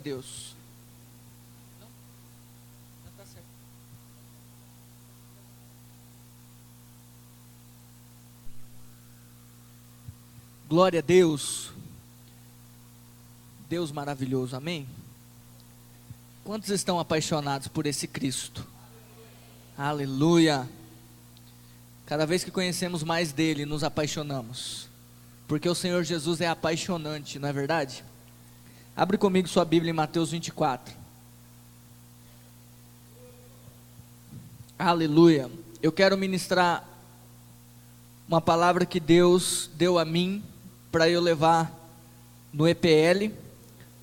Deus. Glória a Deus. Deus maravilhoso, amém? Quantos estão apaixonados por esse Cristo? Aleluia. Cada vez que conhecemos mais dele, nos apaixonamos, porque o Senhor Jesus é apaixonante, não é verdade? Abre comigo sua Bíblia em Mateus 24. Aleluia. Eu quero ministrar uma palavra que Deus deu a mim para eu levar no EPL.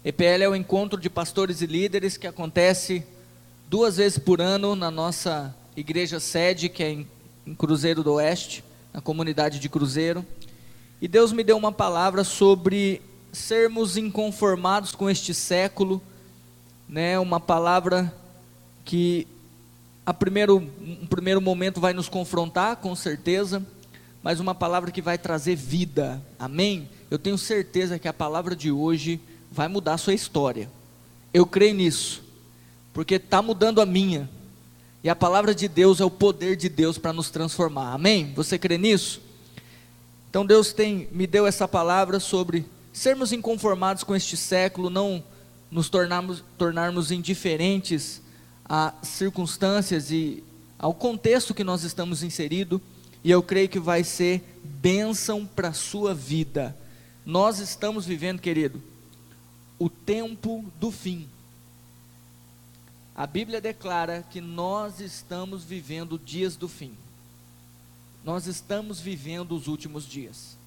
EPL é o encontro de pastores e líderes que acontece 2 vezes por ano na nossa igreja sede, que é em Cruzeiro do Oeste, na comunidade de Cruzeiro. E Deus me deu uma palavra sobre sermos inconformados com este século, né? Uma palavra que um primeiro momento vai nos confrontar, com certeza, mas uma palavra que vai trazer vida, amém? Eu tenho certeza que a palavra de hoje vai mudar a sua história, eu creio nisso, porque está mudando a minha, e a palavra de Deus é o poder de Deus para nos transformar, amém? Você crê nisso? Então Deus me deu essa palavra sobre sermos inconformados com este século, não nos tornarmos indiferentes às circunstâncias e ao contexto que nós estamos inseridos, e eu creio que vai ser bênção para a sua vida. Nós estamos vivendo, querido, o tempo do fim. A Bíblia declara que nós estamos vivendo dias do fim. Nós estamos vivendo os últimos dias.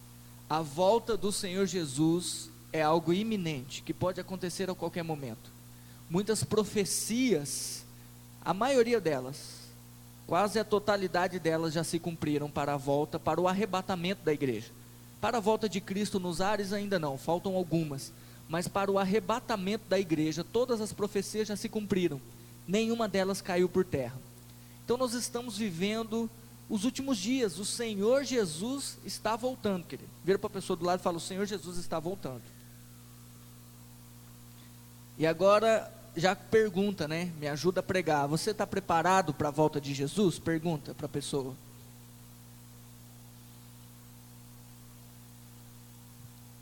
A volta do Senhor Jesus é algo iminente, que pode acontecer a qualquer momento. Muitas profecias, a maioria delas, quase a totalidade delas já se cumpriram para a volta, para o arrebatamento da igreja. Para a volta de Cristo nos ares ainda não, faltam algumas, mas para o arrebatamento da igreja, todas as profecias já se cumpriram, nenhuma delas caiu por terra. Então nós estamos vivendo os últimos dias, o Senhor Jesus está voltando, querido. Vira para a pessoa do lado e fala: o Senhor Jesus está voltando. E agora já pergunta, né? Me ajuda a pregar. Você está preparado para a volta de Jesus? Pergunta para a pessoa.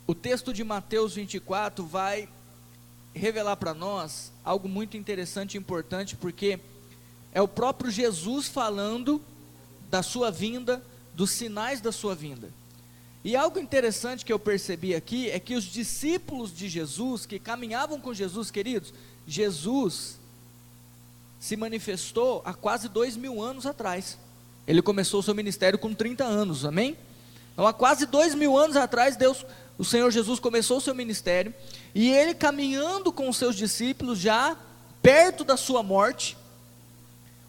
O texto de Mateus 24 vai revelar para nós algo muito interessante e importante, porque é o próprio Jesus falando da sua vinda, dos sinais da sua vinda. E algo interessante que eu percebi aqui é que os discípulos de Jesus, que caminhavam com Jesus, queridos, Jesus se manifestou há quase 2000 anos atrás. Ele começou o seu ministério com 30 anos, amém? Então há quase 2000 anos atrás, o Senhor Jesus começou o seu ministério, e ele caminhando com os seus discípulos, já perto da sua morte,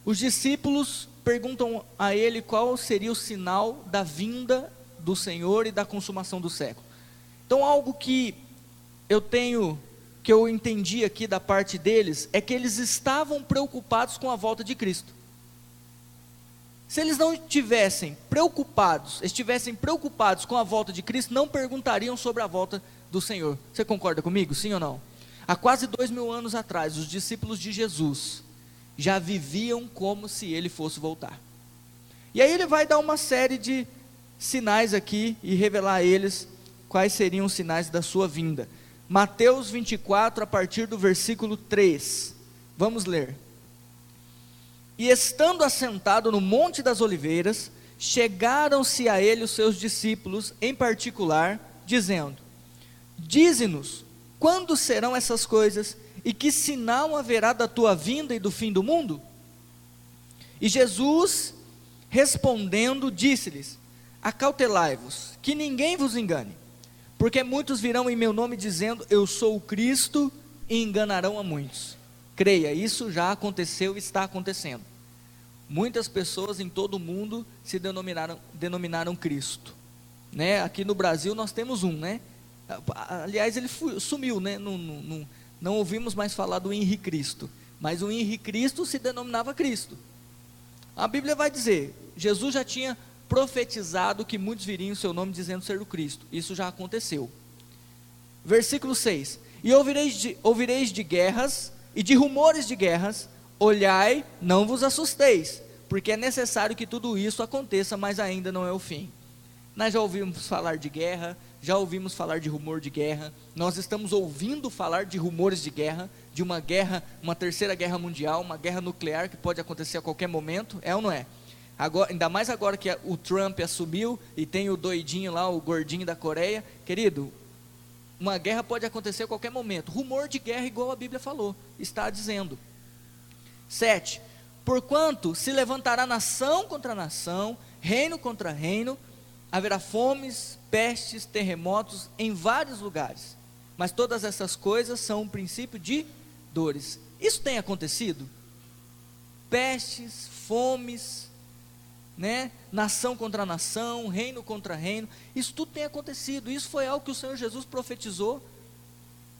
os discípulos perguntam a ele qual seria o sinal da vinda do Senhor e da consumação do século. Então algo que eu entendi aqui da parte deles, é que eles estavam preocupados com a volta de Cristo. Se eles não estivessem preocupados com a volta de Cristo, não perguntariam sobre a volta do Senhor. Você concorda comigo, sim ou não? Há quase 2000 anos atrás, os discípulos de Jesus já viviam como se ele fosse voltar. E aí ele vai dar uma série de sinais aqui e revelar a eles quais seriam os sinais da sua vinda. Mateus 24, a partir do versículo 3. Vamos ler. E estando assentado no Monte das Oliveiras, chegaram-se a ele os seus discípulos, em particular, dizendo: dize-nos, quando serão essas coisas, e que sinal haverá da tua vinda e do fim do mundo? E Jesus, respondendo, disse-lhes: acautelai-vos, que ninguém vos engane, porque muitos virão em meu nome dizendo: eu sou o Cristo, e enganarão a muitos. Creia, isso já aconteceu e está acontecendo. Muitas pessoas em todo o mundo se denominaram Cristo, né? Aqui no Brasil nós temos um, né? Aliás, ele sumiu, né? Não ouvimos mais falar do Henrique Cristo, mas o Henri Cristo se denominava Cristo. A Bíblia vai dizer, Jesus já tinha profetizado que muitos viriam em seu nome dizendo ser o Cristo. Isso já aconteceu. Versículo 6: E ouvireis de guerras e de rumores de guerras, olhai, não vos assusteis, porque é necessário que tudo isso aconteça, mas ainda não é o fim. Nós já ouvimos falar de guerra, já ouvimos falar de rumor de guerra, nós estamos ouvindo falar de rumores de guerra, uma terceira guerra mundial, uma guerra nuclear que pode acontecer a qualquer momento, é ou não é? Agora, ainda mais agora que o Trump assumiu e tem o doidinho lá, o gordinho da Coreia, querido, uma guerra pode acontecer a qualquer momento. Rumor de guerra, igual a Bíblia falou, está dizendo. 7: Porquanto se levantará nação contra nação, reino contra reino, haverá fomes, pestes, terremotos em vários lugares, mas todas essas coisas são um princípio de dores. Isso tem acontecido? Pestes, fomes, nação contra nação, reino contra reino, isso tudo tem acontecido. Isso foi algo que o Senhor Jesus profetizou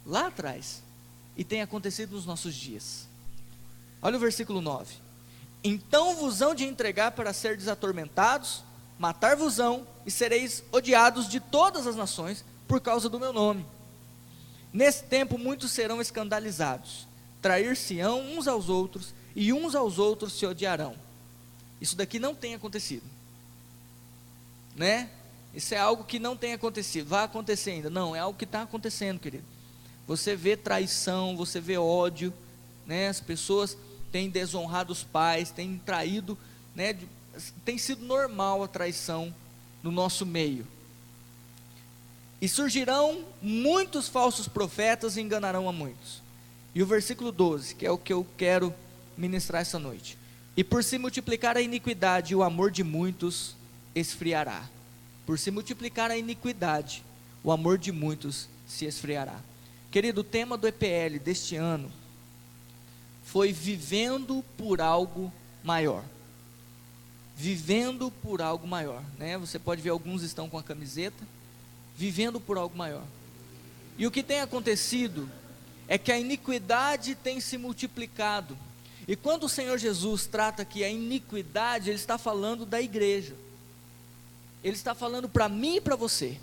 lá atrás, e tem acontecido nos nossos dias. Olha o versículo 9: Então vos hão de entregar para seres atormentados, matar-vos-ão, e sereis odiados de todas as nações, por causa do meu nome. Nesse tempo muitos serão escandalizados, trair-se-ão uns aos outros, e uns aos outros se odiarão. Isso daqui não tem acontecido, Isso é algo que não tem acontecido, vai acontecer ainda, não, é algo que está acontecendo, querido. Você vê traição, você vê ódio, as pessoas têm desonrado os pais, têm traído, tem sido normal a traição no nosso meio. E surgirão muitos falsos profetas e enganarão a muitos. E o versículo 12, que é o que eu quero ministrar essa noite: E por se multiplicar a iniquidade, o amor de muitos esfriará. Por se multiplicar a iniquidade, o amor de muitos se esfriará. Querido, o tema do EPL deste ano foi vivendo por algo maior. Vivendo por algo maior, Você pode ver, alguns estão com a camiseta, vivendo por algo maior. E o que tem acontecido é que a iniquidade tem se multiplicado. E quando o Senhor Jesus trata que a iniquidade, Ele está falando da igreja. Ele está falando para mim e para você.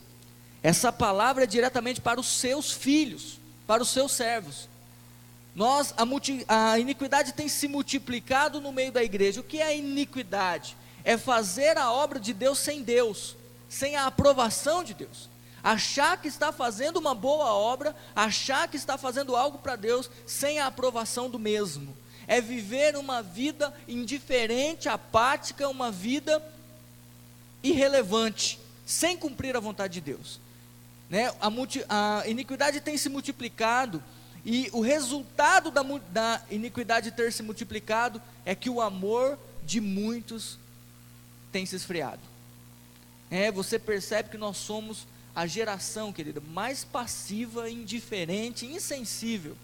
Essa palavra é diretamente para os seus filhos, para os seus servos. A iniquidade tem se multiplicado no meio da igreja. O que é a iniquidade? É fazer a obra de Deus sem Deus, sem a aprovação de Deus. Achar que está fazendo uma boa obra, achar que está fazendo algo para Deus, sem a aprovação do mesmo. É viver uma vida indiferente, apática, uma vida irrelevante, sem cumprir a vontade de Deus. A iniquidade tem se multiplicado, e o resultado da iniquidade ter se multiplicado é que o amor de muitos tem se esfriado. Você percebe que nós somos a geração, querida, mais passiva, indiferente, insensível.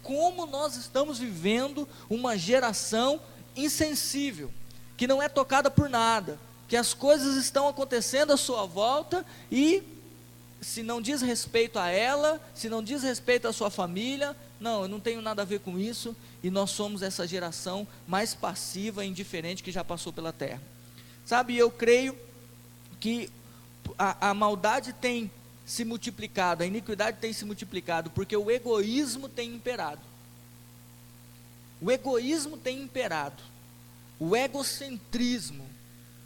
Como nós estamos vivendo uma geração insensível, que não é tocada por nada, que as coisas estão acontecendo à sua volta, e se não diz respeito a ela, se não diz respeito à sua família, não, eu não tenho nada a ver com isso, e nós somos essa geração mais passiva e indiferente que já passou pela terra. Sabe, eu creio que a maldade tem se multiplicado, a iniquidade tem se multiplicado, porque o egoísmo tem imperado. O egoísmo tem imperado, o egocentrismo.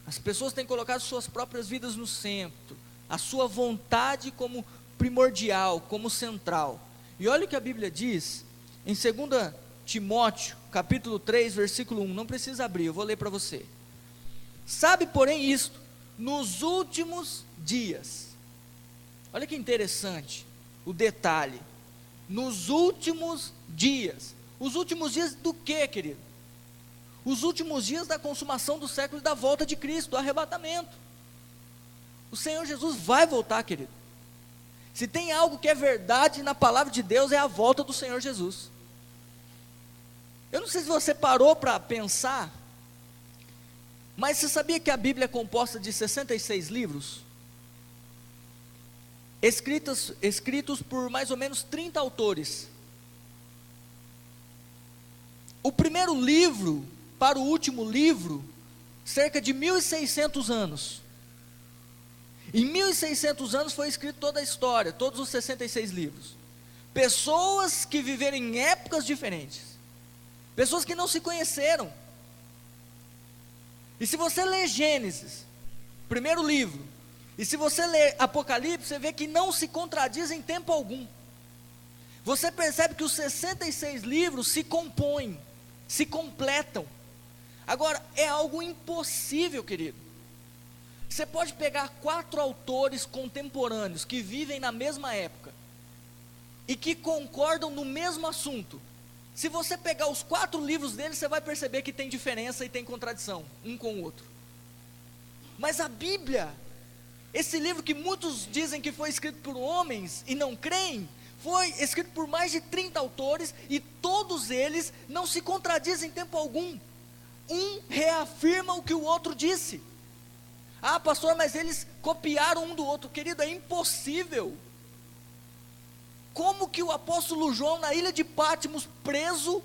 As pessoas têm colocado suas próprias vidas no centro, a sua vontade como primordial, como central. E olha o que a Bíblia diz em 2 Timóteo, capítulo 3, versículo 1, não precisa abrir, eu vou ler para você. Sabe, porém, isto, nos últimos dias, olha que interessante o detalhe, nos últimos dias. Os últimos dias do que, querido? Os últimos dias da consumação do século e da volta de Cristo, do arrebatamento. O Senhor Jesus vai voltar, querido. Se tem algo que é verdade na palavra de Deus, é a volta do Senhor Jesus. Eu não sei se você parou para pensar, mas você sabia que a Bíblia é composta de 66 livros? Escritos por mais ou menos 30 autores. o primeiro livro para o último livro, cerca de 1.600 anos. Em 1.600 anos foi escrita toda a história, todos os 66 livros. Pessoas que viveram em épocas diferentes, pessoas que não se conheceram. E se você ler Gênesis, primeiro livro, e se você ler Apocalipse, você vê que não se contradiz em tempo algum. Você percebe que os 66 livros se compõem, se completam. Agora, é algo impossível, querido. Você pode pegar 4 autores contemporâneos que vivem na mesma época e que concordam no mesmo assunto. Se você pegar os 4 livros deles, você vai perceber que tem diferença e tem contradição um com o outro. Mas a Bíblia, esse livro que muitos dizem que foi escrito por homens e não creem, foi escrito por mais de 30 autores e todos eles não se contradizem em tempo algum. Um reafirma o que o outro disse. Ah, pastor, mas eles copiaram um do outro. Querido, é impossível. Como que o apóstolo João, na ilha de Patmos, preso,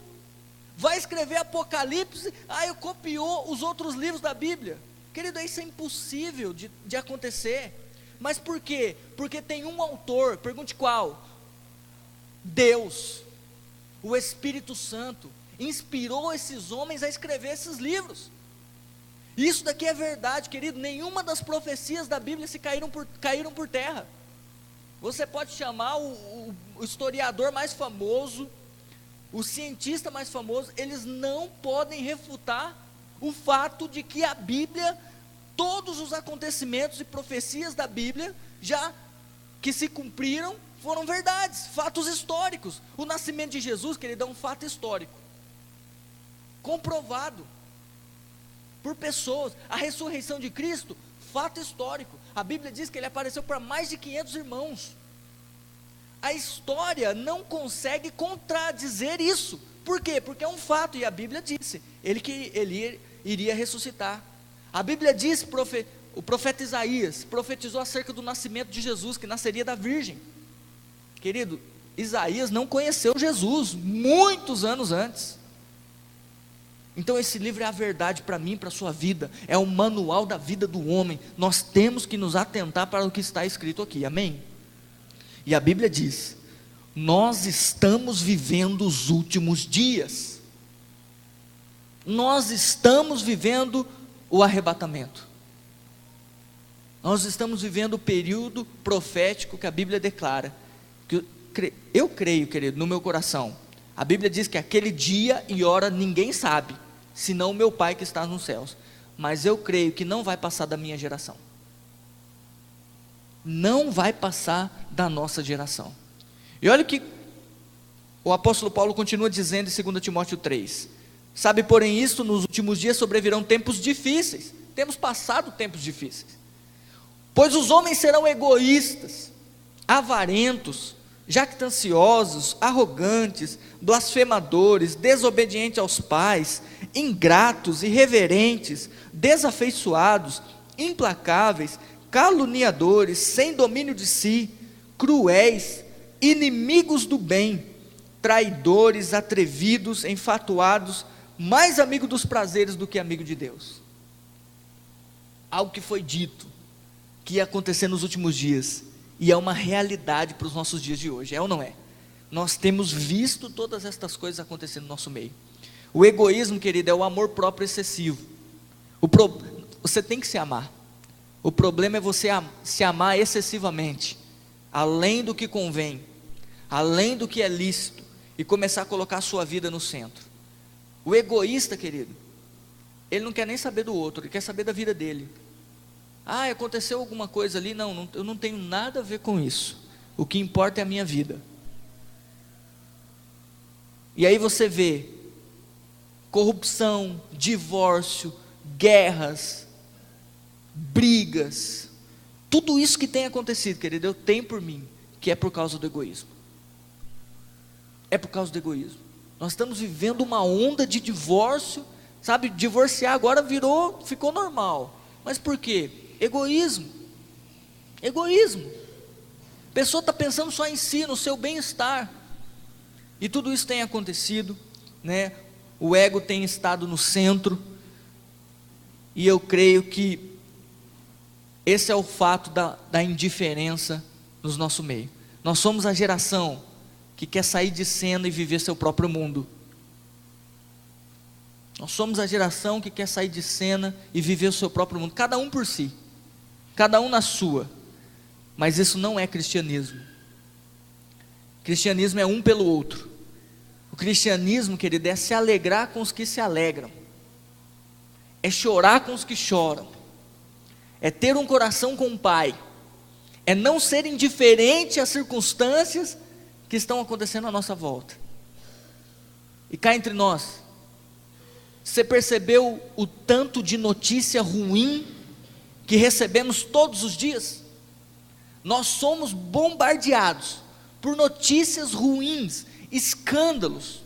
vai escrever Apocalipse, e copiou os outros livros da Bíblia? Querido, isso é impossível de acontecer. Mas por quê? Porque tem um autor, pergunte qual? Deus, o Espírito Santo, inspirou esses homens a escrever esses livros. Isso daqui é verdade, querido. Nenhuma das profecias da Bíblia caíram por terra. Você pode chamar o historiador mais famoso, o cientista mais famoso, eles não podem refutar o fato de que a Bíblia, todos os acontecimentos e profecias da Bíblia, já que se cumpriram, foram verdades, fatos históricos. O nascimento de Jesus, querido, é um fato histórico, comprovado por pessoas. A ressurreição de Cristo, fato histórico. A Bíblia diz que ele apareceu para mais de 500 irmãos. A história não consegue contradizer isso. Por quê? Porque é um fato, e a Bíblia disse que ele iria ressuscitar. A Bíblia diz, o profeta Isaías profetizou acerca do nascimento de Jesus, que nasceria da virgem. Querido, Isaías não conheceu Jesus muitos anos antes. Então esse livro é a verdade para mim, para a sua vida, é o manual da vida do homem. Nós temos que nos atentar para o que está escrito aqui, amém? E a Bíblia diz, nós estamos vivendo os últimos dias, nós estamos vivendo o arrebatamento, nós estamos vivendo o período profético que a Bíblia declara, que eu creio, querido, no meu coração. A Bíblia diz que aquele dia e hora ninguém sabe, senão o meu Pai que está nos céus. Mas eu creio que não vai passar da minha geração. Não vai passar da nossa geração. E olha o que o apóstolo Paulo continua dizendo em 2 Timóteo 3. Sabe, porém, isto, nos últimos dias sobrevirão tempos difíceis. Temos passado tempos difíceis. Pois os homens serão egoístas, avarentos, jactanciosos, arrogantes, blasfemadores, desobedientes aos pais, ingratos, irreverentes, desafeiçoados, implacáveis, caluniadores, sem domínio de si, cruéis, inimigos do bem, traidores, atrevidos, enfatuados, mais amigo dos prazeres do que amigo de Deus. Algo que foi dito, que ia acontecer nos últimos dias, e é uma realidade para os nossos dias de hoje, é ou não é? Nós temos visto todas estas coisas acontecendo no nosso meio. O egoísmo, querido, é o amor próprio excessivo. Você tem que se amar. O problema é você se amar excessivamente, além do que convém, além do que é lícito, e começar a colocar a sua vida no centro. O egoísta, querido, ele não quer nem saber do outro, ele quer saber da vida dele. Aconteceu alguma coisa ali, não, eu não tenho nada a ver com isso, o que importa é a minha vida. E aí você vê corrupção, divórcio, guerras, brigas, tudo isso que tem acontecido, querido, eu tenho por mim, que é por causa do egoísmo. É por causa do egoísmo. Nós estamos vivendo uma onda de divórcio, sabe, divorciar agora ficou normal. Mas por quê? Egoísmo. A pessoa está pensando só em si, no seu bem-estar. E tudo isso tem acontecido, né? o ego tem estado no centro, e eu creio que esse é o fato da indiferença no nosso meio. Nós somos a geração que quer sair de cena e viver seu próprio mundo. Nós somos a geração que quer sair de cena e viver o seu próprio mundo, cada um por si, cada um na sua. Mas isso não é cristianismo. Cristianismo é um pelo outro. O cristianismo, querido, é se alegrar com os que se alegram, é chorar com os que choram, é ter um coração com o Pai, é não ser indiferente às circunstâncias que estão acontecendo à nossa volta. E cá entre nós, você percebeu o tanto de notícia ruim que recebemos todos os dias? Nós somos bombardeados por notícias ruins, escândalos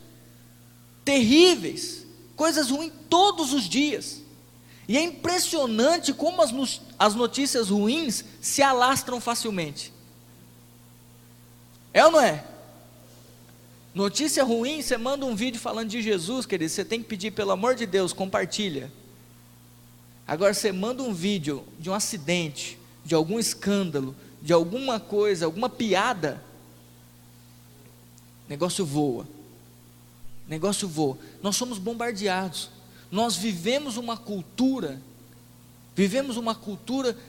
terríveis, coisas ruins todos os dias. E é impressionante como as notícias ruins se alastram facilmente. É ou não é? Notícia ruim, você manda um vídeo falando de Jesus, querido, você tem que pedir, pelo amor de Deus, compartilha. Agora você manda um vídeo de um acidente, de algum escândalo, de alguma coisa, alguma piada, negócio voa. Nós somos bombardeados. Nós vivemos uma cultura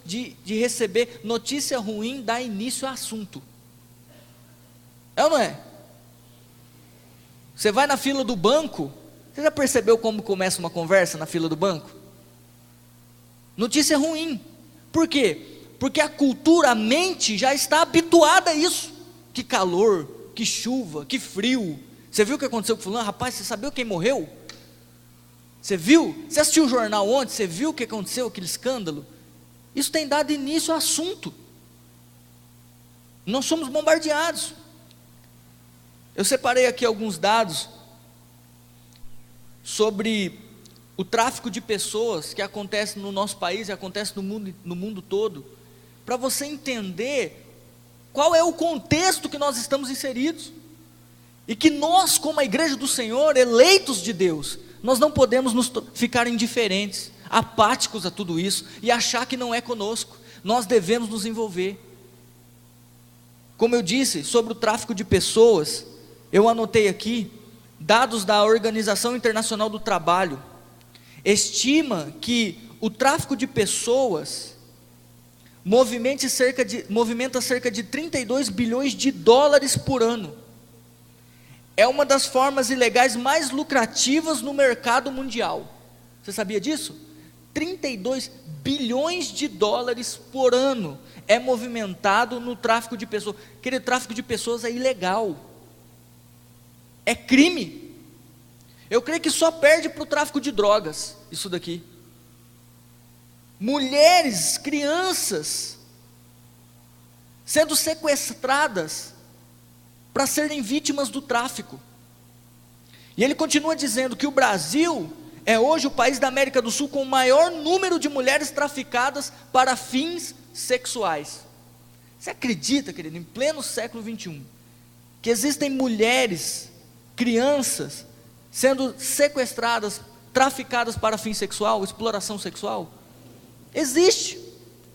de receber notícia ruim, dar início a assunto. É ou não é? Você vai na fila do banco, você já percebeu como começa uma conversa na fila do banco? Notícia ruim. Por quê? Porque a cultura, a mente já está habituada a isso. Que calor, que chuva, que frio. Você viu o que aconteceu com fulano? Rapaz, você sabia quem morreu? Você viu? Você assistiu o jornal ontem? Você viu o que aconteceu, aquele escândalo? Isso tem dado início ao assunto. Nós somos bombardeados. Eu separei aqui alguns dados sobre o tráfico de pessoas que acontece no nosso país e acontece no mundo todo, para você entender qual é o contexto que nós estamos inseridos, e que nós, como a igreja do Senhor, eleitos de Deus, nós não podemos ficar indiferentes, apáticos a tudo isso, e achar que não é conosco. Nós devemos nos envolver. Como eu disse, sobre o tráfico de pessoas, eu anotei aqui, dados da Organização Internacional do Trabalho, estima que o tráfico de pessoas movimenta cerca de 32 bilhões de dólares por ano. É uma das formas ilegais mais lucrativas no mercado mundial. Você sabia disso? 32 bilhões de dólares por ano é movimentado no tráfico de pessoas. Aquele tráfico de pessoas é ilegal, é crime. Eu creio que só perde para o tráfico de drogas, isso daqui. Mulheres, crianças, sendo sequestradas para serem vítimas do tráfico. E ele continua dizendo que o Brasil é hoje o país da América do Sul com o maior número de mulheres traficadas para fins sexuais. Você acredita, querido, em pleno século 21, que existem mulheres, crianças, sendo sequestradas, traficadas para fim sexual, exploração sexual? Existe,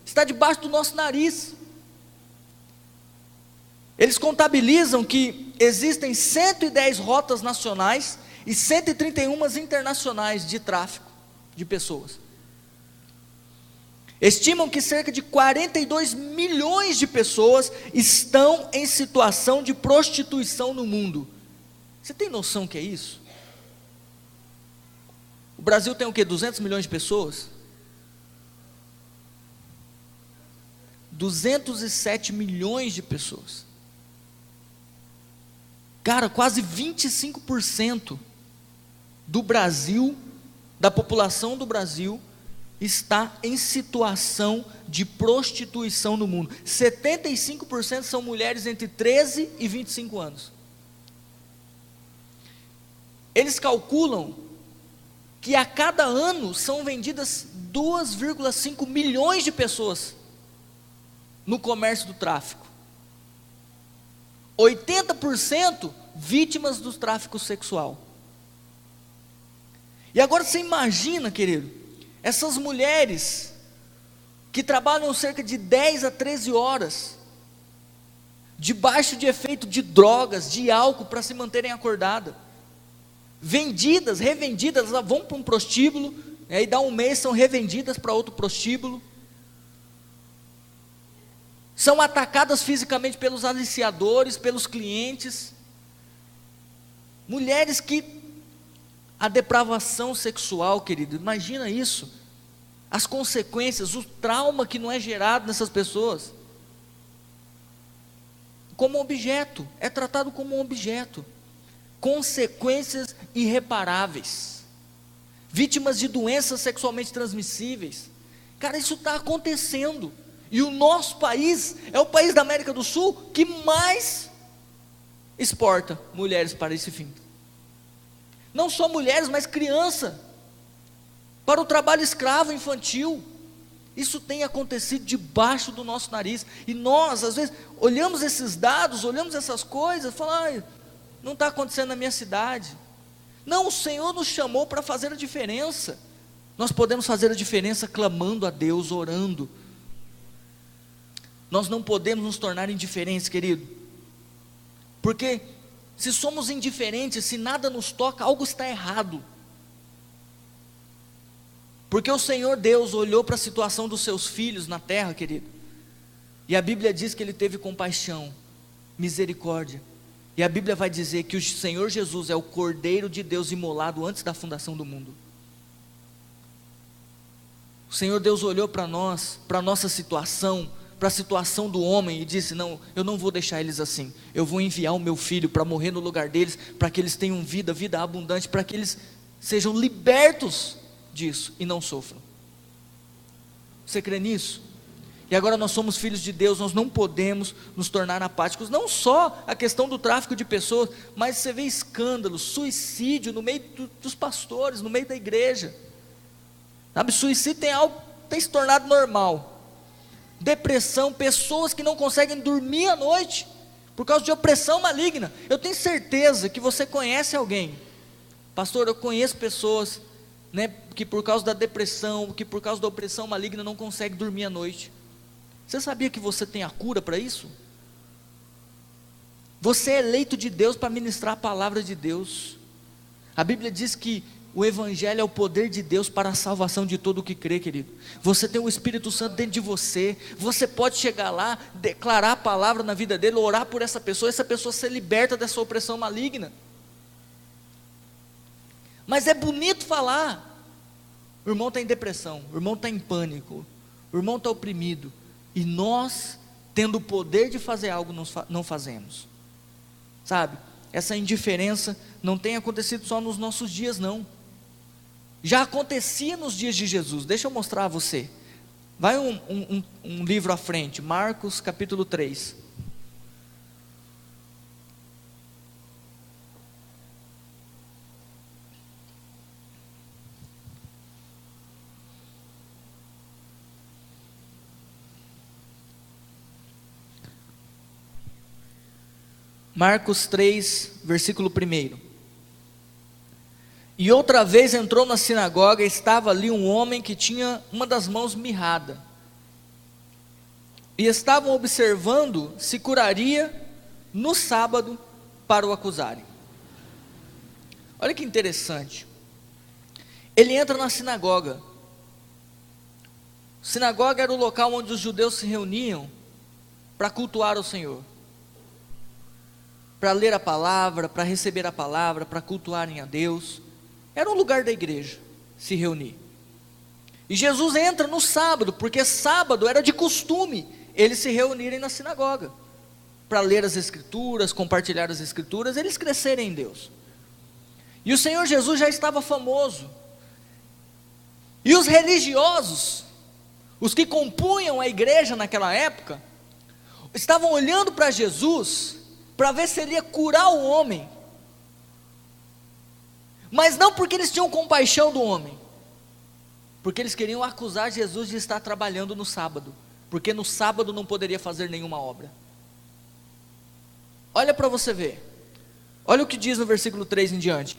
está debaixo do nosso nariz. Eles contabilizam que existem 110 rotas nacionais e 131 internacionais de tráfico de pessoas. Estimam que cerca de 42 milhões de pessoas estão em situação de prostituição no mundo. Você tem noção que é isso? O Brasil tem o quê? 200 milhões de pessoas? 207 milhões de pessoas. Cara, quase 25% do Brasil, da população do Brasil, está em situação de prostituição no mundo. 75% são mulheres entre 13 e 25 anos. Eles calculam que a cada ano são vendidas 2,5 milhões de pessoas no comércio do tráfico. 80% vítimas do tráfico sexual. E agora você imagina, querido, essas mulheres que trabalham cerca de 10 a 13 horas, debaixo de efeito de drogas, de álcool, para se manterem acordadas, vendidas, revendidas, elas vão para um prostíbulo, aí dá um mês, são revendidas para outro prostíbulo, são atacadas fisicamente pelos aliciadores, pelos clientes, mulheres que, a depravação sexual, querido, imagina isso, as consequências, o trauma que não é gerado nessas pessoas, como objeto, é tratado como um objeto, consequências irreparáveis, vítimas de doenças sexualmente transmissíveis. Cara, isso está acontecendo, e o nosso país é o país da América do Sul que mais exporta mulheres para esse fim. Não só mulheres, mas criança, para o trabalho escravo infantil. Isso tem acontecido debaixo do nosso nariz, e nós às vezes olhamos esses dados, olhamos essas coisas, falamos, não está acontecendo na minha cidade. Não, o Senhor nos chamou para fazer a diferença. Nós podemos fazer a diferença clamando a Deus, orando. Nós não podemos nos tornar indiferentes, querido, porque se somos indiferentes, se nada nos toca, algo está errado. Porque o Senhor Deus olhou para a situação dos seus filhos na terra, querido, e a Bíblia diz que Ele teve compaixão, misericórdia, e a Bíblia vai dizer que o Senhor Jesus é o Cordeiro de Deus imolado antes da fundação do mundo. O Senhor Deus olhou para nós, para a nossa situação, para a situação do homem, e disse, não, eu não vou deixar eles assim, eu vou enviar o meu filho para morrer no lugar deles, para que eles tenham vida abundante, para que eles sejam libertos disso, e não sofram. Você crê nisso? E agora nós somos filhos de Deus, nós não podemos nos tornar apáticos, não só a questão do tráfico de pessoas, mas você vê escândalos, suicídio no meio dos pastores, no meio da igreja, sabe, suicídio tem se tornado normal, depressão, pessoas que não conseguem dormir à noite, por causa de opressão maligna. Eu tenho certeza que você conhece alguém, pastor, eu conheço pessoas, que por causa da depressão, que por causa da opressão maligna não conseguem dormir à noite. Você sabia que você tem a cura para isso? Você é eleito de Deus para ministrar a palavra de Deus. A Bíblia diz que o Evangelho é o poder de Deus para a salvação de todo o que crê, querido. Você tem o Espírito Santo dentro de você, você pode chegar lá, declarar a palavra na vida dele, orar por essa pessoa ser liberta dessa opressão maligna. Mas é bonito falar, o irmão está em depressão, o irmão está em pânico, o irmão está oprimido, e nós, tendo o poder de fazer algo, não fazemos, sabe? Essa indiferença não tem acontecido só nos nossos dias, não, já acontecia nos dias de Jesus. Deixa eu mostrar a você, vai um livro à frente, Marcos capítulo 3, Marcos 3, versículo 1. E outra vez entrou na sinagoga, e estava ali um homem que tinha uma das mãos mirrada, e estavam observando se curaria no sábado para o acusarem. Olha que interessante, ele entra na sinagoga. Sinagoga era o local onde os judeus se reuniam para cultuar o Senhor, para ler a palavra, para receber a palavra, para cultuarem a Deus. Era um lugar da igreja se reunir. E Jesus entra no sábado, porque sábado era de costume eles se reunirem na sinagoga, para ler as escrituras, compartilhar as escrituras, eles crescerem em Deus. E o Senhor Jesus já estava famoso, e os religiosos, os que compunham a igreja naquela época, estavam olhando para Jesus, para ver se ele ia curar o homem, mas não porque eles tinham compaixão do homem, porque eles queriam acusar Jesus de estar trabalhando no sábado, porque no sábado não poderia fazer nenhuma obra. Olha para você ver, olha o que diz no versículo 3 em diante: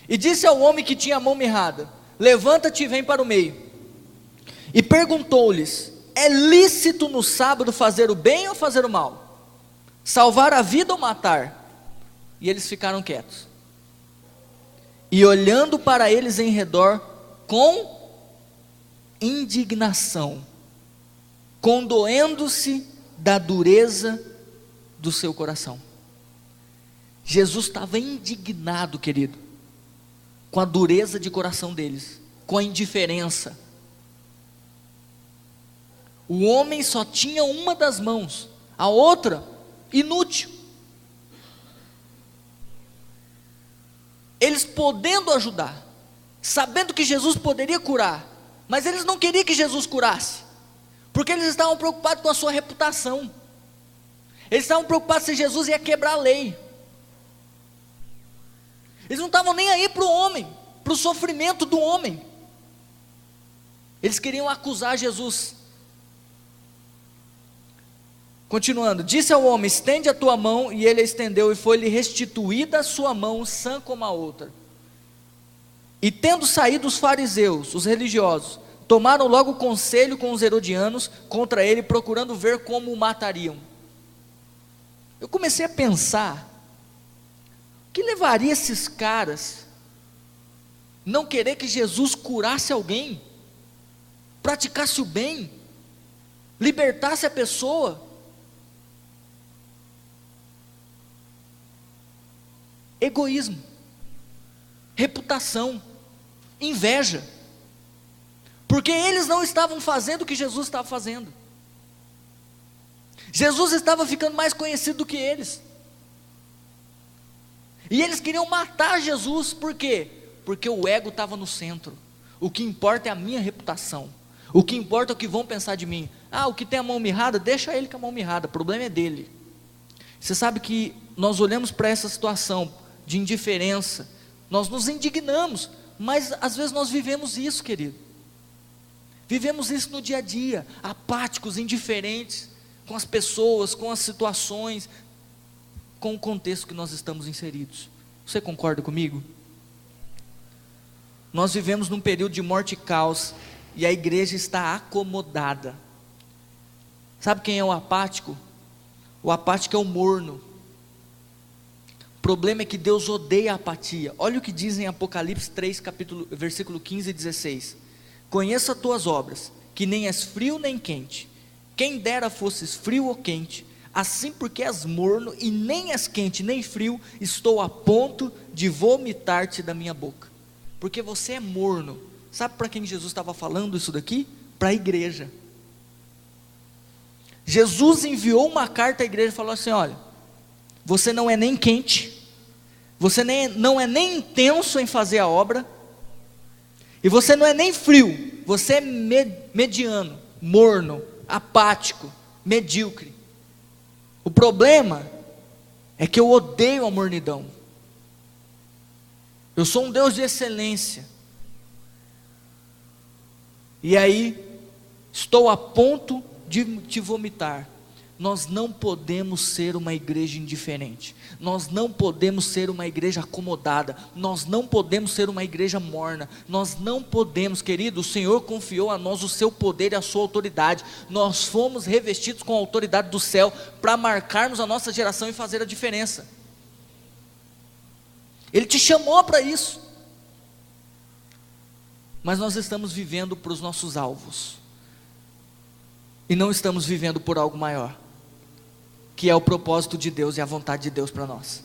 E disse ao homem que tinha a mão mirrada: levanta-te e vem para o meio. E perguntou-lhes: é lícito no sábado fazer o bem ou fazer o mal? Salvar a vida ou matar? E eles ficaram quietos. E olhando para eles em redor com indignação, condoendo-se da dureza do seu coração. Jesus estava indignado, querido, com a dureza de coração deles, com a indiferença. O homem só tinha uma das mãos, a outra inútil. Eles podendo ajudar, sabendo que Jesus poderia curar, mas eles não queriam que Jesus curasse, porque eles estavam preocupados com a sua reputação. Eles estavam preocupados se Jesus ia quebrar a lei. Eles não estavam nem aí para o homem, para o sofrimento do homem. Eles queriam acusar Jesus. Continuando, disse ao homem: estende a tua mão, e ele a estendeu, e foi-lhe restituída a sua mão, sã como a outra. E tendo saído os fariseus, os religiosos, tomaram logo conselho com os herodianos contra ele, procurando ver como o matariam. Eu comecei a pensar, o que levaria esses caras não querer que Jesus curasse alguém, praticasse o bem, libertasse a pessoa? Egoísmo, reputação, inveja, porque eles não estavam fazendo o que Jesus estava fazendo. Jesus estava ficando mais conhecido do que eles, e eles queriam matar Jesus. Por quê? Porque o ego estava no centro. O que importa é a minha reputação, o que importa é o que vão pensar de mim. O que tem a mão mirrada, deixa ele com a mão mirrada, o problema é dele. Você sabe que nós olhamos para essa situação de indiferença, nós nos indignamos, mas às vezes nós vivemos isso, querido. Vivemos isso no dia a dia, apáticos, indiferentes com as pessoas, com as situações, com o contexto que nós estamos inseridos. Você concorda comigo? Nós vivemos num período de morte e caos, e a igreja está acomodada. Sabe quem é o apático? O apático é o morno. O problema é que Deus odeia a apatia. Olha o que diz em Apocalipse 3, versículo 15 e 16. Conheço as tuas obras, que nem és frio nem quente. Quem dera fosses frio ou quente. Assim, porque és morno e nem és quente nem frio, estou a ponto de vomitar-te da minha boca. Porque você é morno. Sabe para quem Jesus estava falando isso daqui? Para a igreja. Jesus enviou uma carta à igreja e falou assim: olha, você não é nem quente, você não é nem intenso em fazer a obra, e você não é nem frio, você é mediano, morno, apático, medíocre. O problema é que eu odeio a mornidão. Eu sou um Deus de excelência, e aí estou a ponto de te vomitar. Nós não podemos ser uma igreja indiferente, nós não podemos ser uma igreja acomodada, nós não podemos ser uma igreja morna, nós não podemos, querido. O Senhor confiou a nós o seu poder e a sua autoridade, nós fomos revestidos com a autoridade do céu, para marcarmos a nossa geração e fazer a diferença. Ele te chamou para isso, mas nós estamos vivendo para os nossos alvos, e não estamos vivendo por algo maior, que é o propósito de Deus e a vontade de Deus para nós.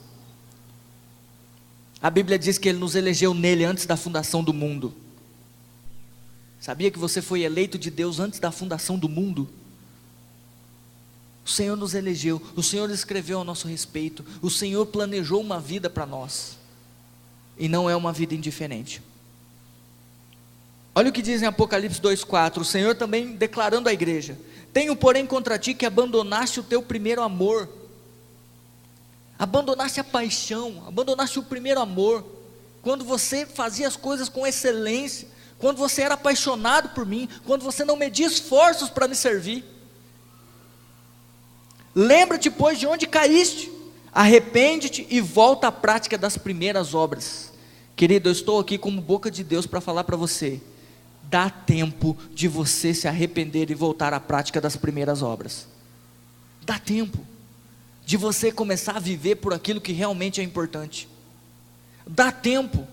A Bíblia diz que Ele nos elegeu nele antes da fundação do mundo. Sabia que você foi eleito de Deus antes da fundação do mundo? O Senhor nos elegeu, o Senhor escreveu a nosso respeito, o Senhor planejou uma vida para nós, e não é uma vida indiferente. Olha o que diz em Apocalipse 2,4, o Senhor também declarando à igreja: tenho porém contra ti que abandonaste o teu primeiro amor. Abandonaste a paixão, abandonaste o primeiro amor, quando você fazia as coisas com excelência, quando você era apaixonado por mim, quando você não media esforços para me servir. Lembra-te, pois, de onde caíste, arrepende-te e volta à prática das primeiras obras. Querido, eu estou aqui como boca de Deus para falar para você: dá tempo de você se arrepender e voltar à prática das primeiras obras. Dá tempo de você começar a viver por aquilo que realmente é importante. Dá tempo.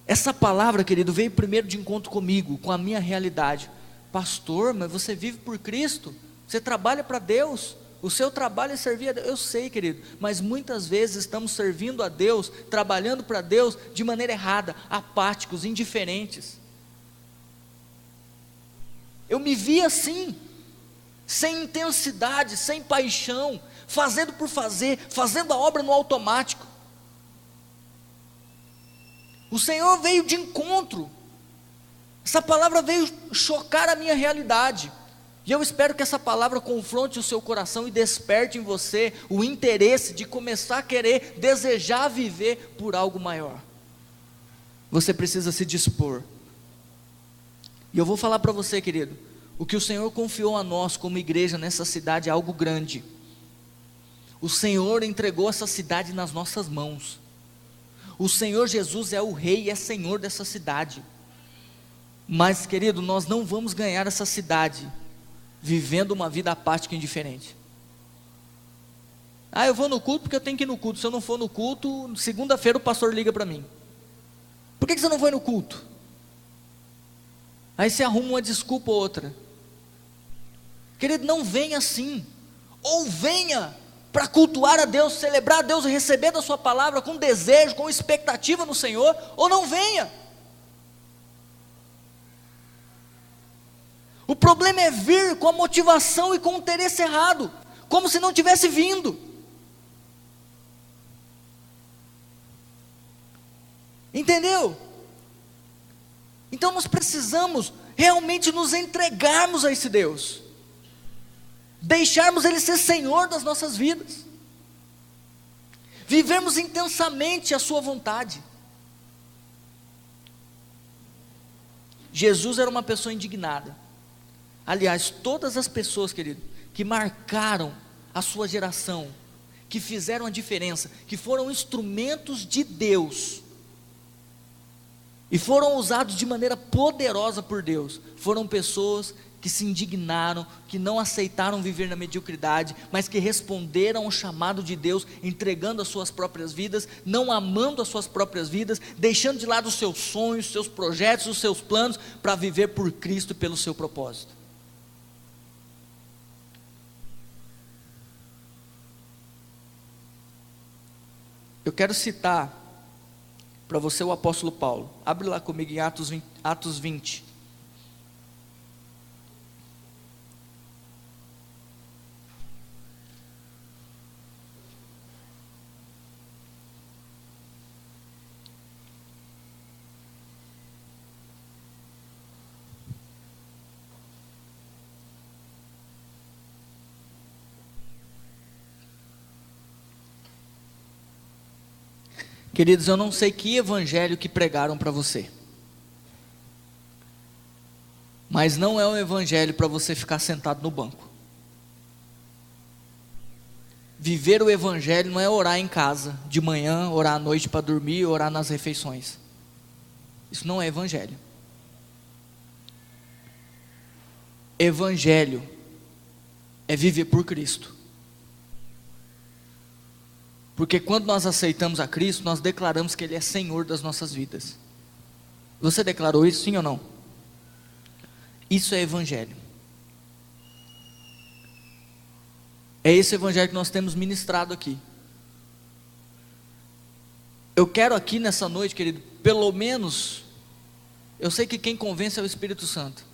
Essa palavra, querido, veio primeiro de encontro comigo, com a minha realidade. Pastor, mas você vive por Cristo, você trabalha para Deus, o seu trabalho é servir a Deus. Eu sei, querido, mas muitas vezes estamos servindo a Deus, trabalhando para Deus de maneira errada, apáticos, indiferentes. Eu me vi assim, sem intensidade, sem paixão, fazendo por fazer, fazendo a obra no automático. O Senhor veio de encontro, essa palavra veio chocar a minha realidade, e eu espero que essa palavra confronte o seu coração e desperte em você o interesse de começar a querer, desejar viver por algo maior. Você precisa se dispor, e eu vou falar para você, querido, o que o Senhor confiou a nós como igreja nessa cidade é algo grande. O Senhor entregou essa cidade nas nossas mãos. O Senhor Jesus é o Rei e é Senhor dessa cidade. Mas, querido, nós não vamos ganhar essa cidade vivendo uma vida apática e indiferente. Eu vou no culto porque eu tenho que ir no culto. Se eu não for no culto, segunda-feira o pastor liga para mim: por que você não foi no culto? Aí você arruma uma desculpa ou outra. Querido, não venha assim. Ou venha para cultuar a Deus, celebrar a Deus e receber da sua palavra com desejo, com expectativa no Senhor, ou não venha. O problema é vir com a motivação e com o interesse errado, como se não tivesse vindo. Entendeu? Então nós precisamos realmente nos entregarmos a esse Deus, deixarmos Ele ser Senhor das nossas vidas, vivermos intensamente a sua vontade. Jesus era uma pessoa indignada. Aliás, todas as pessoas, querido, que marcaram a sua geração, que fizeram a diferença, que foram instrumentos de Deus, e foram usados de maneira poderosa por Deus, foram pessoas que se indignaram, que não aceitaram viver na mediocridade, mas que responderam ao chamado de Deus, entregando as suas próprias vidas, não amando as suas próprias vidas, deixando de lado os seus sonhos, os seus projetos, os seus planos, para viver por Cristo e pelo seu propósito. Eu quero citar para você o apóstolo Paulo. Abre lá comigo em Atos 20. Queridos, eu não sei que evangelho que pregaram para você, mas não é um evangelho para você ficar sentado no banco. Viver o evangelho não é orar em casa de manhã, orar à noite para dormir, orar nas refeições. Isso não é evangelho. Evangelho é viver por Cristo. Porque quando nós aceitamos a Cristo, nós declaramos que Ele é Senhor das nossas vidas. Você declarou isso, sim ou não? Isso é evangelho. É esse evangelho que nós temos ministrado aqui. Eu quero aqui nessa noite, querido, pelo menos, eu sei que quem convence é o Espírito Santo,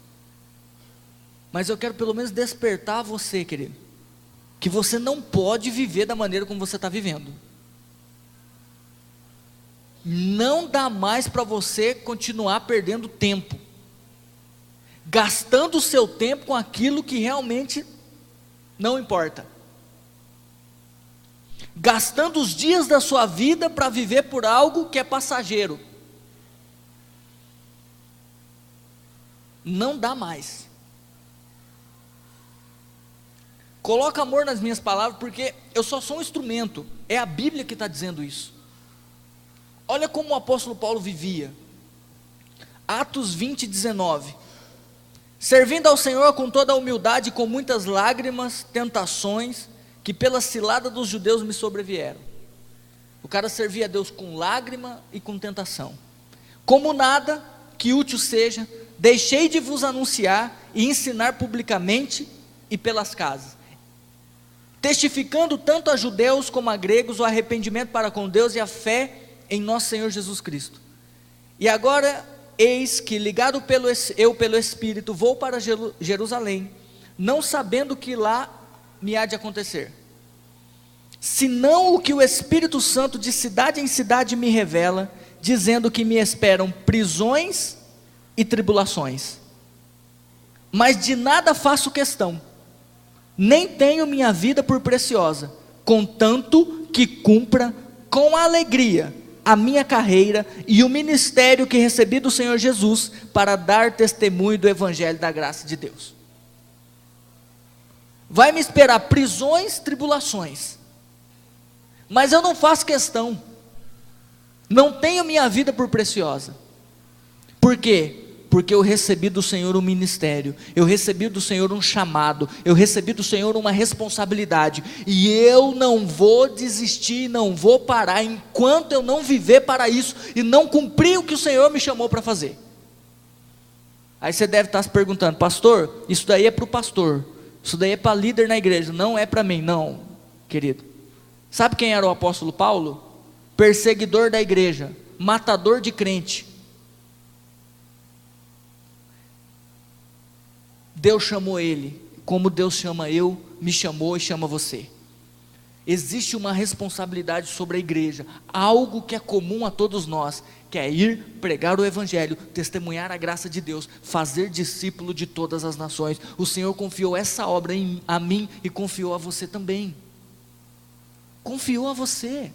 mas eu quero pelo menos despertar você, querido, que você não pode viver da maneira como você está vivendo. Não dá mais para você continuar perdendo tempo, gastando o seu tempo com aquilo que realmente não importa, gastando os dias da sua vida para viver por algo que é passageiro. Não dá mais. Coloca amor nas minhas palavras, porque eu só sou um instrumento. É a Bíblia que está dizendo isso. Olha como o apóstolo Paulo vivia. Atos 20, 19. Servindo ao Senhor com toda a humildade e com muitas lágrimas, tentações, que pela cilada dos judeus me sobrevieram. O cara servia a Deus com lágrima e com tentação. Como nada que útil seja, deixei de vos anunciar e ensinar publicamente e pelas casas, testificando tanto a judeus como a gregos o arrependimento para com Deus e a fé em nosso Senhor Jesus Cristo. E agora, eis que ligado pelo Espírito, vou para Jerusalém, não sabendo o que lá me há de acontecer, senão o que o Espírito Santo de cidade em cidade me revela, dizendo que me esperam prisões e tribulações. Mas de nada faço questão, nem tenho minha vida por preciosa, contanto que cumpra com alegria a minha carreira e o ministério que recebi do Senhor Jesus, para dar testemunho do evangelho da graça de Deus. Vai me esperar prisões, tribulações, mas eu não faço questão, não tenho minha vida por preciosa. Por quê? Porque eu recebi do Senhor um ministério, eu recebi do Senhor um chamado, eu recebi do Senhor uma responsabilidade, e eu não vou desistir, não vou parar, enquanto eu não viver para isso, e não cumprir o que o Senhor me chamou para fazer. Aí você deve estar se perguntando: pastor, isso daí é para o pastor, isso daí é para líder na igreja, não é para mim. Não, querido. Sabe quem era o apóstolo Paulo? Perseguidor da igreja, matador de crente. Deus chamou ele, como Deus chama eu, me chamou e chama você. Existe uma responsabilidade sobre a igreja, algo que é comum a todos nós, que é ir pregar o evangelho, testemunhar a graça de Deus, fazer discípulo de todas as nações. O Senhor confiou essa obra a mim e confiou a você também. Confiou a você.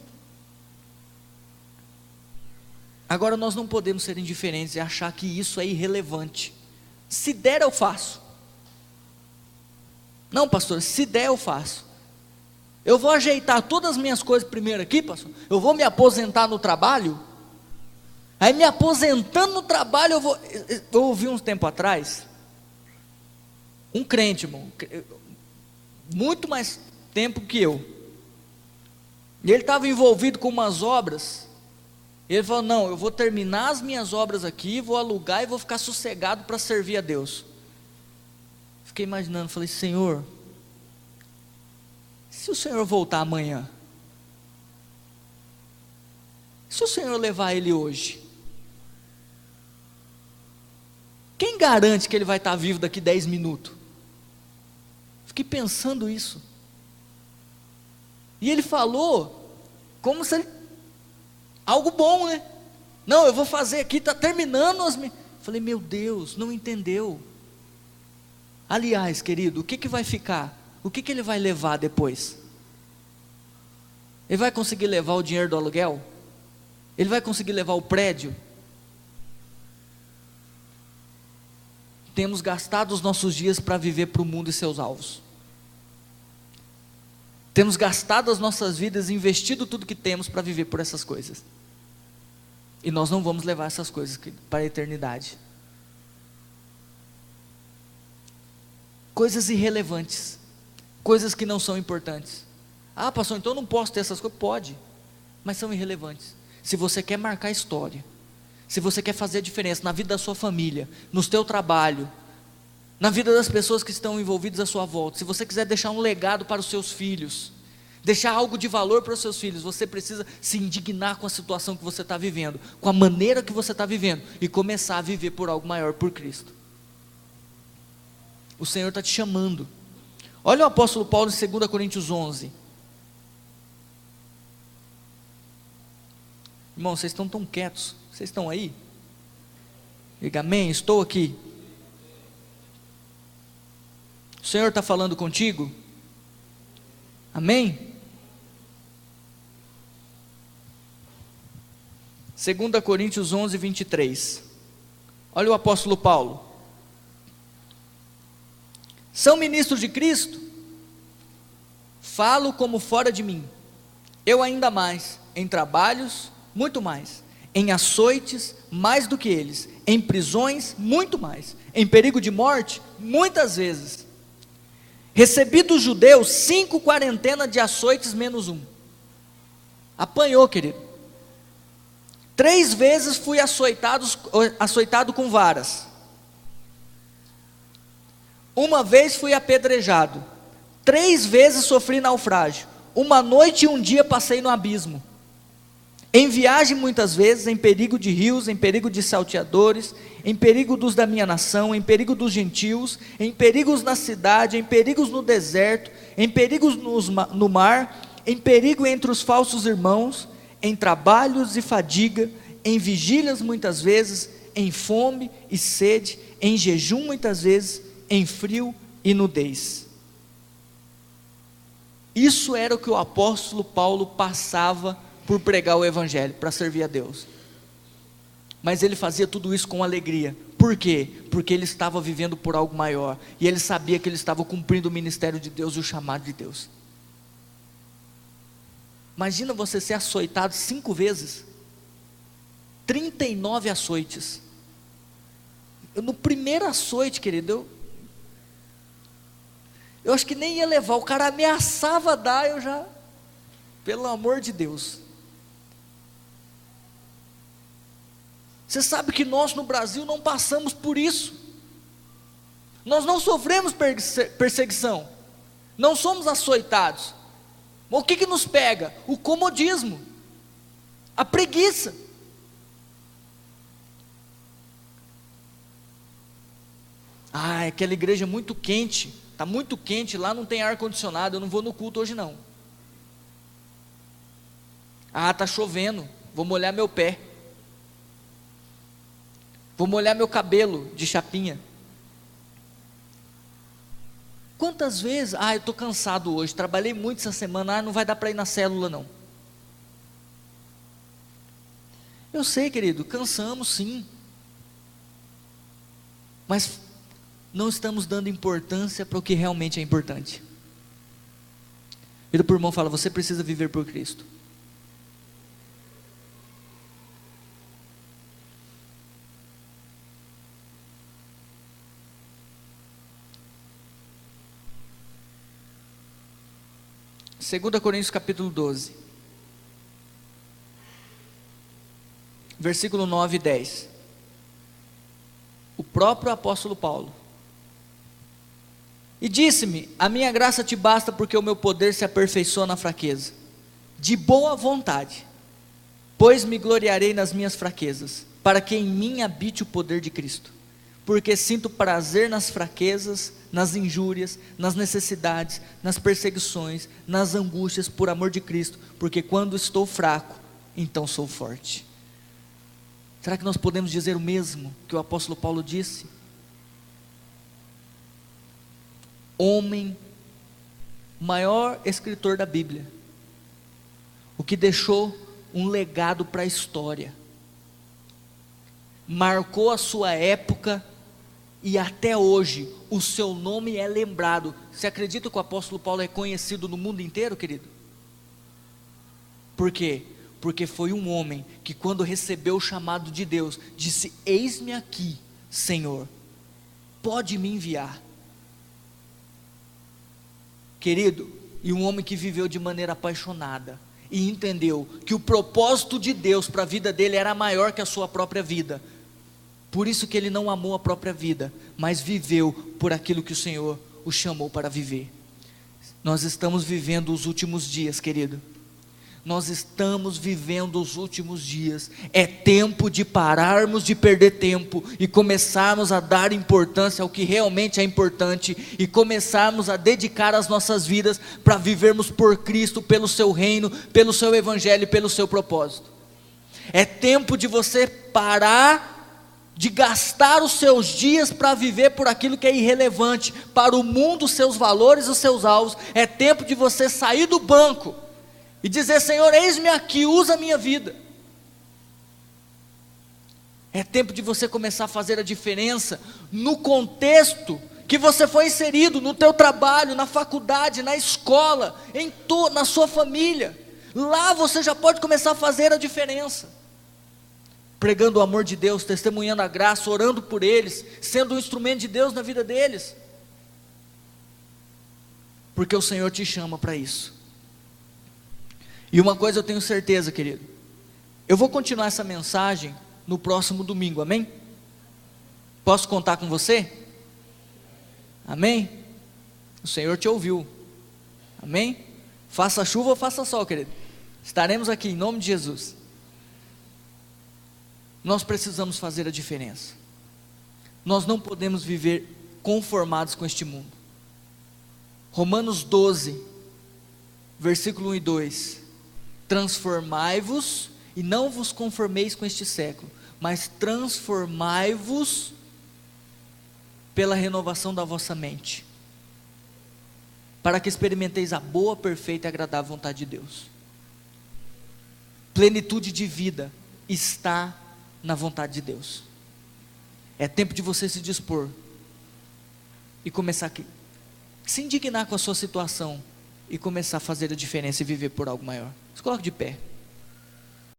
Agora nós não podemos ser indiferentes e achar que isso é irrelevante. Se der, eu faço. Não, pastor, se der eu faço. Eu vou ajeitar todas as minhas coisas primeiro aqui, pastor. Eu vou me aposentar no trabalho. Aí me aposentando no trabalho, eu ouvi uns tempo atrás, um crente, irmão, muito mais tempo que eu. E ele estava envolvido com umas obras. Ele falou: não, eu vou terminar as minhas obras aqui, vou alugar e vou ficar sossegado para servir a Deus. Fiquei imaginando, falei: Senhor, se o Senhor voltar amanhã, se o Senhor levar ele hoje, quem garante que ele vai estar vivo daqui 10 minutos? Fiquei pensando isso. E ele falou como se ele, algo bom, né? Não, eu vou fazer aqui, está terminando as minhas. Falei: meu Deus, não entendeu. Aliás, querido, o que vai ficar? O que ele vai levar depois? Ele vai conseguir levar o dinheiro do aluguel? Ele vai conseguir levar o prédio? Temos gastado os nossos dias para viver para o mundo e seus alvos. Temos gastado as nossas vidas, investido tudo que temos para viver por essas coisas. E nós não vamos levar essas coisas para a eternidade. Coisas irrelevantes, coisas que não são importantes. Ah, pastor, então eu não posso ter essas coisas? Pode, mas são irrelevantes. Se você quer marcar história, se você quer fazer a diferença na vida da sua família, no seu trabalho, na vida das pessoas que estão envolvidas à sua volta, se você quiser deixar um legado para os seus filhos, deixar algo de valor para os seus filhos, você precisa se indignar com a situação que você está vivendo, com a maneira que você está vivendo, e começar a viver por algo maior, por Cristo. O Senhor está te chamando. Olha o apóstolo Paulo em 2 Coríntios 11. Irmão, vocês estão tão quietos. Vocês estão aí? Diga amém, estou aqui. O Senhor está falando contigo? Amém? 2 Coríntios 11, 23. Olha o apóstolo Paulo. São ministros de Cristo? Falo como fora de mim. Eu ainda mais, em trabalhos, muito mais, em açoites, mais do que eles, em prisões, muito mais, em perigo de morte, muitas vezes. Recebi dos judeus 5 quarentenas de açoites menos um. Apanhou, querido. 3 vezes fui açoitado com varas. Uma vez fui apedrejado. 3 vezes sofri naufrágio. Uma noite e um dia passei no abismo. Em viagem muitas vezes, em perigo de rios, em perigo de salteadores, em perigo dos da minha nação, em perigo dos gentios, em perigos na cidade, em perigos no deserto, em perigos no mar, em perigo entre os falsos irmãos, em trabalhos e fadiga, em vigílias muitas vezes, em fome e sede, em jejum muitas vezes, em frio e nudez. Isso era o que o apóstolo Paulo passava por pregar o evangelho, para servir a Deus. Mas ele fazia tudo isso com alegria. Por quê? Porque ele estava vivendo por algo maior, e ele sabia que ele estava cumprindo o ministério de Deus e o chamado de Deus. Imagina você ser açoitado 5 vezes, 39 açoites. No primeiro açoite, querido, eu acho que nem ia levar, o cara ameaçava dar, eu já, pelo amor de Deus. Você sabe que nós no Brasil não passamos por isso, nós não sofremos perseguição, não somos açoitados. O que nos pega? O comodismo, a preguiça. Aquela igreja é muito quente, está muito quente, lá não tem ar-condicionado, eu não vou no culto hoje não. Está chovendo, vou molhar meu pé, vou molhar meu cabelo de chapinha. Quantas vezes, eu estou cansado hoje, trabalhei muito essa semana, não vai dar para ir na célula não. Eu sei, querido, cansamos sim, mas não estamos dando importância para o que realmente é importante. Vira para o irmão e fala: você precisa viver por Cristo. Segunda Coríntios capítulo 12, versículo 9 e 10. O próprio apóstolo Paulo: e disse-me, a minha graça te basta, porque o meu poder se aperfeiçoa na fraqueza. De boa vontade, pois me gloriarei nas minhas fraquezas, para que em mim habite o poder de Cristo. Porque sinto prazer nas fraquezas, nas injúrias, nas necessidades, nas perseguições, nas angústias, por amor de Cristo, porque quando estou fraco, então sou forte. Será que nós podemos dizer o mesmo que o apóstolo Paulo disse? Homem, maior escritor da Bíblia, o que deixou um legado para a história, marcou a sua época, e até hoje o seu nome é lembrado. Você acredita que o apóstolo Paulo é conhecido no mundo inteiro, querido? Por quê? Porque foi um homem que, quando recebeu o chamado de Deus, disse: eis-me aqui, Senhor, pode me enviar. Querido, e um homem que viveu de maneira apaixonada, e entendeu que o propósito de Deus para a vida dele era maior que a sua própria vida. Por isso que ele não amou a própria vida, mas viveu por aquilo que o Senhor o chamou para viver. Nós estamos vivendo os últimos dias, querido. Nós estamos vivendo os últimos dias. É tempo de pararmos de perder tempo e começarmos a dar importância ao que realmente é importante, e começarmos a dedicar as nossas vidas para vivermos por Cristo, pelo seu reino, pelo seu evangelho e pelo seu propósito. É tempo de você parar de gastar os seus dias para viver por aquilo que é irrelevante para o mundo, os seus valores, os seus alvos. É tempo de você sair do banco e dizer: Senhor, eis-me aqui, usa a minha vida. É tempo de você começar a fazer a diferença no contexto que você foi inserido, no teu trabalho, na faculdade, na escola, na sua família. Lá você já pode começar a fazer a diferença, pregando o amor de Deus, testemunhando a graça, orando por eles, sendo um instrumento de Deus na vida deles, porque o Senhor te chama para isso. E uma coisa eu tenho certeza, querido, eu vou continuar essa mensagem no próximo domingo, amém? Posso contar com você? Amém? O Senhor te ouviu, amém? Faça chuva ou faça sol, querido, estaremos aqui em nome de Jesus. Nós precisamos fazer a diferença, nós não podemos viver conformados com este mundo. Romanos 12, versículo 1 e 2, transformai-vos, e não vos conformeis com este século, mas transformai-vos pela renovação da vossa mente, para que experimenteis a boa, perfeita e agradável vontade de Deus. Plenitude de vida está na vontade de Deus. É tempo de você se dispor e começar a se indignar com a sua situação e começar a fazer a diferença e viver por algo maior. Se coloque de pé.